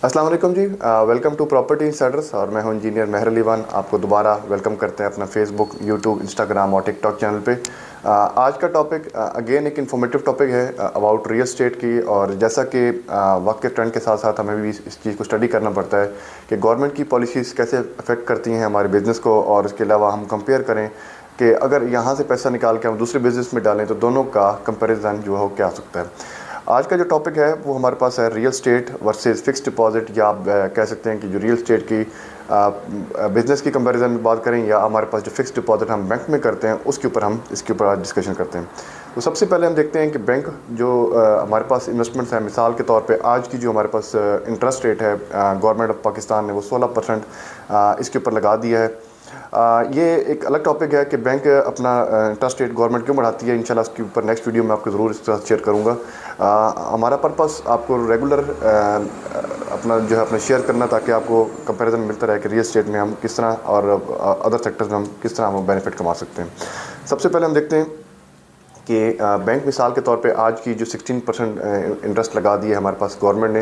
अस्सलाम वालेकुम जी। Welcome to property insiders और मैं हूं इंजीनियर मेहर अली वान। आपको दोबारा वेलकम करते हैं अपना फेसबुक, यूट्यूब, इंस्टाग्राम और टिकटॉक चैनल पे। आज का टॉपिक अगेन एक इन्फॉर्मेटिव टॉपिक है अबाउट रियल एस्टेट की। और जैसा कि वक्त के ट्रेंड के साथ साथ हमें भी इस चीज़ को स्टडी करना पड़ता है कि गवर्नमेंट की पॉलिसीज़ कैसे अफेक्ट करती हैं हमारे बिज़नेस को, और इसके अलावा हम कंपेयर करें कि अगर यहाँ से पैसा निकाल के हम दूसरे बिज़नेस में डालें तो दोनों का कंपैरिजन जो है वो क्या हो सकता है। आज का जो टॉपिक है वो हमारे पास है real estate versus fixed deposit, या आप कह सकते हैं कि जो रियल स्टेट की बिज़नेस की कंपैरिजन में बात करें, या हमारे पास जो फिक्स्ड डिपॉजिट हम बैंक में करते हैं उसके ऊपर हम इसके ऊपर आज डिस्कशन करते हैं। तो सबसे पहले हम देखते हैं कि बैंक जो हमारे पास इन्वेस्टमेंट्स हैं, मिसाल के तौर पे आज की जो हमारे पास इंटरेस्ट रेट है गवर्नमेंट ऑफ पाकिस्तान ने वो 16% इसके ऊपर लगा दिया है। ये एक अलग टॉपिक है कि बैंक अपना इंटरेस्ट रेट गवर्नमेंट क्यों बढ़ाती है। इंशाल्लाह इसके ऊपर नेक्स्ट वीडियो में आपको ज़रूर इसके साथ शेयर करूँगा। हमारा पर्पस आपको रेगुलर अपना जो है अपना शेयर करना, ताकि आपको कंपैरिजन मिलता रहे कि रियल एस्टेट में हम किस तरह और अदर सेक्टर्स में हम किस तरह हम बेनिफिट कमा सकते हैं। सबसे पहले हम देखते हैं कि बैंक मिसाल के तौर पे आज की जो 16% इंटरेस्ट लगा दिया है हमारे पास गवर्नमेंट ने।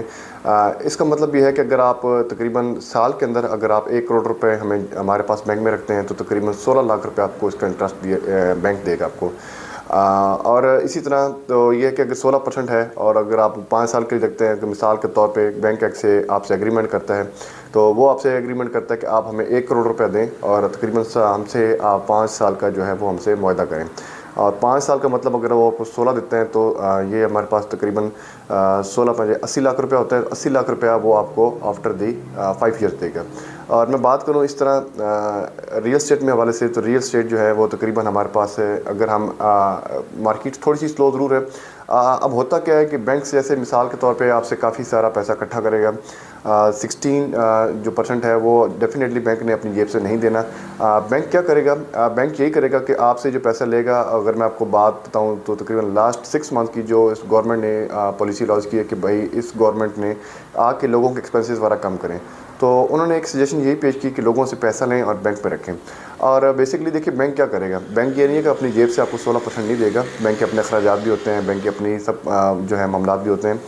इसका मतलब ये है कि अगर आप तकरीबन साल के अंदर अगर आप 1 करोड़ रुपए हमारे पास बैंक में रखते हैं तो तकरीबन 16 लाख रुपए आपको इसका इंटरेस्ट बैंक देगा आपको। और इसी तरह तो ये है कि अगर 16% है और अगर आप 5 साल के लिए रखते हैं तो मिसाल के तौर पे बैंक एक से आपसे एग्रीमेंट करता है, तो वो आपसे एग्रीमेंट करता है कि आप हमें 1 करोड़ रुपए दें और तकरीबन हमसे आप 5 साल का जो है वो हमसे मुआहदा करें। और 5 साल का मतलब अगर वो आपको 16 देते हैं तो ये हमारे पास तकरीबन 16 5 80 लाख रुपया होता है। 80 लाख रुपया वो आपको आफ्टर दी 5 ईयर्स देगा। और मैं बात करूँ इस तरह रियल एस्टेट में हवाले से, तो रियल एस्टेट जो है वो तकरीबन हमारे पास है, अगर हम मार्केट थोड़ी सी स्लो ज़रूर है। अब होता क्या है कि बैंक से जैसे मिसाल के तौर पे आपसे काफ़ी सारा पैसा इकट्ठा करेगा। 16 जो परसेंट है वो डेफिनेटली बैंक ने अपनी जेब से नहीं देना। बैंक क्या करेगा, बैंक यही करेगा कि आपसे जो पैसा लेगा, अगर मैं आपको बात बताऊं तो तकरीबन लास्ट 6 मंथ की जो इस गवर्नमेंट ने पॉलिसी लॉन्च की है कि भाई इस गवर्नमेंट ने आके लोगों के एक्सपेंसेस वगैरह कम करें, तो उन्होंने एक सजेशन यही पेश की कि लोगों से पैसा लें और बैंक पे रखें। और बेसिकली देखिए बैंक क्या करेगा, बैंक ये नहीं है कि अपनी जेब से आपको 16% नहीं देगा। बैंक के अपने अखराजात भी होते हैं, बैंक के अपनी सब जो है मामलात भी होते हैं।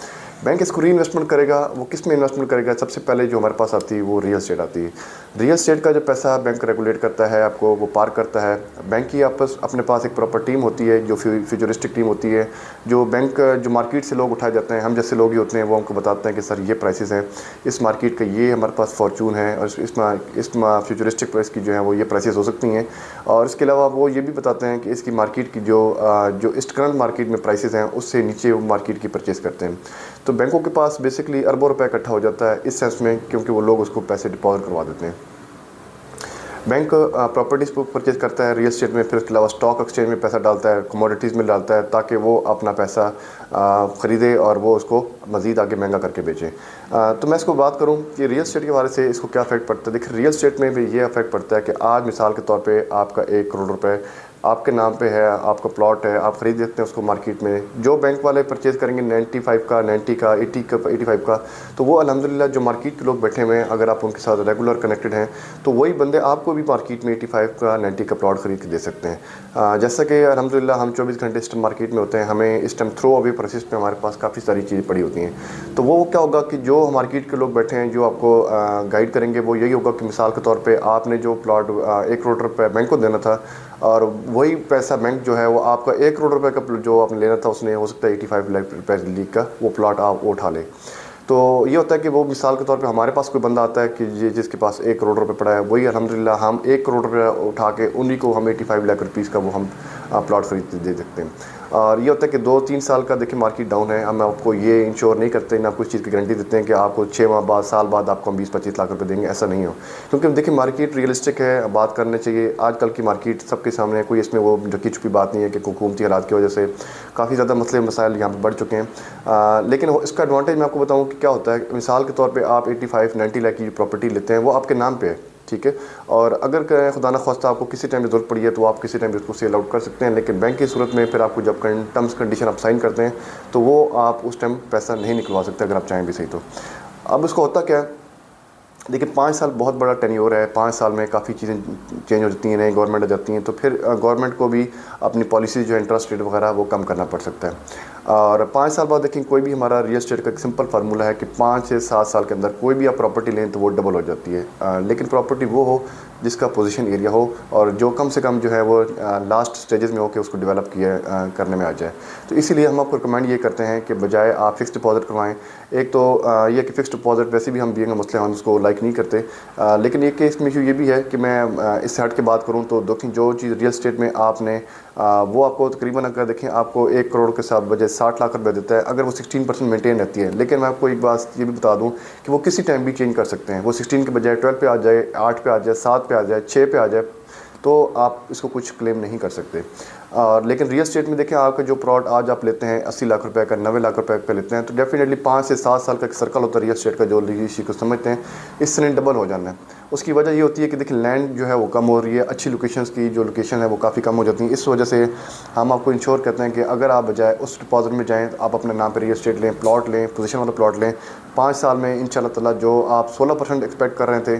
बैंक इसको री इन्वेस्टमेंट करेगा। वो किस में इन्वेस्टमेंट करेगा, सबसे पहले जो हमारे पास आती है वो रियल एस्टेट आती है। रियल एस्टेट का जो पैसा बैंक रेगुलेट करता है आपको, वो पार करता है। बैंक की आपस अपने पास एक प्रॉपर टीम होती है जो फ्यूचरिस्टिक टीम होती है, जो बैंक जो मार्केट से लोग उठाए जाते हैं, हम जैसे लोग ही होते हैं, वो हमको बताते हैं कि सर ये प्राइसेस हैं, इस मार्केट का ये हमारे पास फॉर्चून है और इसमें फ्यूचरिस्टिक प्राइस की जो है वो ये प्राइसेस हो सकती हैं। और इसके अलावा वो ये भी बताते हैं कि इसकी मार्केट की जो इस करंट मार्केट में प्राइसेस हैं उससे नीचे वो मार्केट की परचेज़ करते हैं। तो बैंकों के पास बेसिकली अरबों रुपए इकट्ठा हो जाता है इस सेंस में, क्योंकि वो लोग उसको पैसे डिपॉजिट करवा देते हैं। बैंक प्रॉपर्टीज़ को परचेज करता है रियल एस्टेट में, फिर उसके अलावा स्टॉक एक्सचेंज में पैसा डालता है, कमोडिटीज़ में डालता है, ताकि वो अपना पैसा ख़रीदे और वो उसको मज़ीद आगे महंगा करके बेचे। तो मैं इसको बात करूं कि रियल एस्टेट के बारे से इसको क्या अफेक्ट पड़ता है। देखिए रियल एस्टेट में भी ये अफेक्ट पड़ता है कि आज मिसाल के तौर पे आपका 1 करोड़ रुपए आपके नाम पे है, आपका प्लॉट है, आप ख़रीद देते हैं उसको मार्केट में। जो बैंक वाले परचेज़ करेंगे 95 का, 90 का, 80 का, 85 का, तो वो अल्हम्दुलिल्लाह जो मार्केट के लोग बैठे हुए हैं, अगर आप उनके साथ रेगुलर कनेक्टेड हैं तो वही बंदे आपको भी मार्केट में 85 का, 90 का प्लॉट ख़रीद के दे सकते हैं। जैसा कि अल्हम्दुलिल्लाह हम 24 घंटे इस टाइम मार्केट में होते हैं, हमें इस टाइम थ्रो अवे प्रोसेस पे हमारे पास काफ़ी सारी चीज़ें पड़ी होती हैं। तो वो क्या होगा कि जो मार्केट के लोग बैठे हैं जो आपको गाइड करेंगे, वो यही होगा कि मिसाल के तौर पर आपने जो प्लॉट 1 करोड़ रुपये बैंक को देना था, और वही पैसा बैंक जो है वो आपका 1 करोड़ रुपए का जो आपने लेना था, उसने हो सकता है 85 लाख रुपए लीग का वो प्लॉट आप उठा ले। तो ये होता है कि वो मिसाल के तौर पे हमारे पास कोई बंदा आता है कि जिसके पास 1 करोड़ रुपए पड़ा है, वही अल्हम्दुलिल्लाह हम 1 करोड़ रुपये उठा के उन्हीं को हम 85 लाख रुपीज़ का वो हम प्लॉट खरीद दे सकते हैं। और ये होता है कि 2-3 साल का देखिए मार्केट डाउन है, हम आपको ये इंश्योर नहीं करते, ना कुछ चीज़ की गारंटी देते हैं कि आपको 6 माह बाद, साल बाद आपको हम 20-25 लाख रुपए देंगे, ऐसा नहीं हो। क्योंकि देखिए मार्केट रियलिस्टिक है, बात करने चाहिए। आजकल की मार्केट सबके सामने है, कोई इसमें वो ढकी छुपी बात नहीं है कि हुकूमती हालात की वजह से काफ़ी ज़्यादा मसले मसाइल यहाँ पर बढ़ चुके हैं। लेकिन इसका एडवांटेज मैं आपको बताऊँ कि क्या होता है। मिसाल के तौर पर आप 85-90 लाख की प्रॉपर्टी लेते हैं, वो आपके नाम पर है, ठीक है। और अगर खुदा न ख्वास्ता आपको किसी टाइम ज़रूरत पड़ी है तो आप किसी टाइम उसको सेल आउट कर सकते हैं। लेकिन बैंक की सूरत में फिर आपको जब टर्म्स कंडीशन आप साइन करते हैं तो वो आप उस टाइम पैसा नहीं निकलवा सकते अगर आप चाहें भी सही तो। अब उसको होता क्या है, देखिए 5 साल बहुत बड़ा टेन्योर है। 5 साल में काफ़ी चीज़ें चेंज हो जाती हैं, नई गवर्नमेंट आ जाती हैं, तो फिर गवर्नमेंट को भी अपनी पॉलिसी जो है इंटरेस्ट रेट वगैरह वो कम करना पड़ सकता है। और 5 साल बाद देखें कोई भी हमारा रियल एस्टेट का एक सिंपल फार्मूला है कि 5 से 7 साल के अंदर कोई भी आप प्रॉपर्टी लें तो वो डबल हो जाती है। लेकिन प्रॉपर्टी वो हो जिसका पोजीशन एरिया हो और जो कम से कम जो है वो लास्ट स्टेजेस में हो के उसको डेवलप किया करने में आ जाए। तो इसीलिए हम आपको रिकमेंड ये करते हैं कि बजाय आप फिक्स डिपॉजिट करवाएं, एक तो ये कि फ़िक्स डिपॉजिट वैसे भी हम बीइंग मुस्लिम हम उसको लाइक नहीं करते, लेकिन एक केस में इशू ये भी है कि मैं इससे हट के बात करूँ तो देखें जो चीज़ रियल एस्टेट में आपने वो आपको तकरीबन अगर देखें आपको 1 करोड़ के साथ बजाय 60 लाख रुपये देता है, अगर वो 16% मेंटेन रहती है। लेकिन मैं आपको एक बात ये भी बता दूं कि वो किसी टाइम भी चेंज कर सकते हैं, वो 16 के बजाय 12 पे आ जाए, 8 पे आ जाए, 7 पे आ जाए, 6 पे आ जाए, तो आप इसको कुछ क्लेम नहीं कर सकते। और लेकिन रियल एस्टेट में देखें आपका जो प्लॉट आज आप लेते हैं 80 लाख रुपए का, 90 लाख रुपए का लेते हैं, तो डेफिनेटली 5 से 7 साल का एक सर्कल होता है रियल एस्टेट का जो इसी को समझते हैं, इससे डबल हो जाना है। उसकी वजह ये होती है कि देखिए लैंड जो है वो कम हो रही है, अच्छी लोकेशंस की जो लोकेशन है वो काफ़ी कम हो जाती है। इस वजह से हम आपको इंश्योर करते हैं कि अगर आप बजाय उस डिपॉजिट में जाएँ तो आप अपने नाम पर रियल एस्टेट लें, प्लॉट लें, पोजीशन वाला प्लॉट लें। 5 साल में इंशाल्लाह ताला जो आप 16% एक्सपेक्ट कर रहे थे,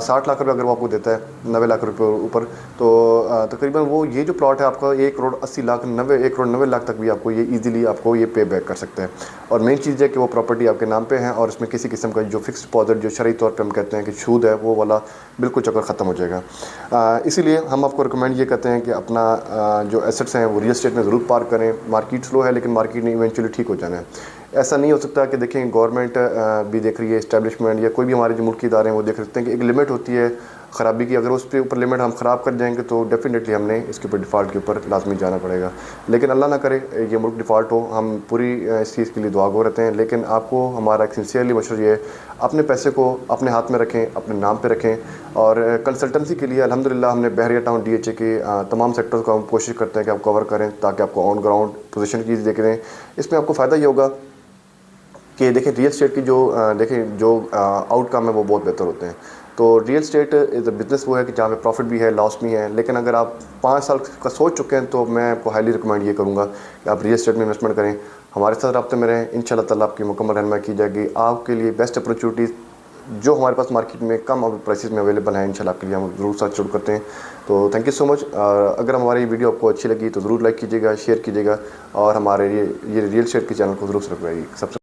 60 लाख रुपये अगर वो आपको देता है 90 लाख रुपये ऊपर, तो तकरीबन वो ये जो प्लॉट है आपका 1 करोड़ 80 लाख 1 करोड़ 90 लाख तक भी आपको ये ईजिली आपको ये पे बैक कर सकते हैं। और मेन चीज़ है कि वो प्रॉपर्टी आपके नाम पे है और इसमें किसी किस्म का जो फिक्स डिपॉजिट जो शरई तौर पे हम कहते हैं कि सूद है वो वाला बिल्कुल चक्कर ख़त्म हो जाएगा। इसीलिए हम आपको रिकमेंड ये करते हैं कि अपना जो एसेट्स हैं वो रियल एस्टेट में ज़रूर पार्क करें। मार्केट स्लो है लेकिन मार्केट ने इवेंचुअली ठीक हो जाना है। ऐसा नहीं हो सकता कि देखें गवर्नमेंट भी देख रही है, इस्टेब्लिशमेंट या कोई भी हमारे जो मुल्की इदारे हैं वो देख सकते हैं कि एक लिमिट होती है ख़राबी की, अगर उस पे ऊपर लिमिट हम ख़राब कर जाएंगे तो डेफिनेटली हमने इसके ऊपर डिफ़ॉल्ट के ऊपर लाजमी जाना पड़ेगा। लेकिन अल्लाह ना करे ये मुल्क डिफ़ॉल्ट हो, हम पूरी इस चीज़ के लिए दुआ गो रहते हैं। लेकिन आपको हमारा एक सिंसियरली मशवरा ये है, अपने पैसे को अपने हाथ में रखें, अपने नाम पे रखें। और कंसल्टेंसी के लिए अल्हम्दुलिल्लाह हमने बहरिया टाउन DHA के तमाम सेक्टर्स को हम कोशिश करते हैं कि आप कवर करें ताकि आपको ऑन ग्राउंड पोजीशन की देख दें। इसमें आपको फ़ायदा ये होगा कि देखें रियल एस्टेट की जो देखें जो आउटकम है वो बहुत बेहतर होते हैं। तो real estate is a business वो है कि जहाँ पे प्रॉफिट भी है, लॉस भी है। लेकिन अगर आप 5 साल का सोच चुके हैं तो मैं आपको हाईली रिकमेंड ये करूँगा कि आप रियल एस्टेट में इन्वेस्टमेंट करें, हमारे साथ रब्ते में रहें। इंशाल्लाह ताला आपकी मुकम्मल रहनुमाई की जाएगी। आपके लिए बेस्ट अपॉर्चुनिटीज़ जो हमारे पास मार्केट में कम प्राइसेस में अवेलेबल हैं इंशाल्लाह आपके लिए हम ज़रूर साथ शुरू करते हैं। तो थैंक यू सो मच। अगर हमारी वीडियो आपको अच्छी लगी तो ज़रूर लाइक कीजिएगा, शेयर कीजिएगा और हमारे ये रियल एस्टेट के चैनल को ज़रूर सब्सक्राइब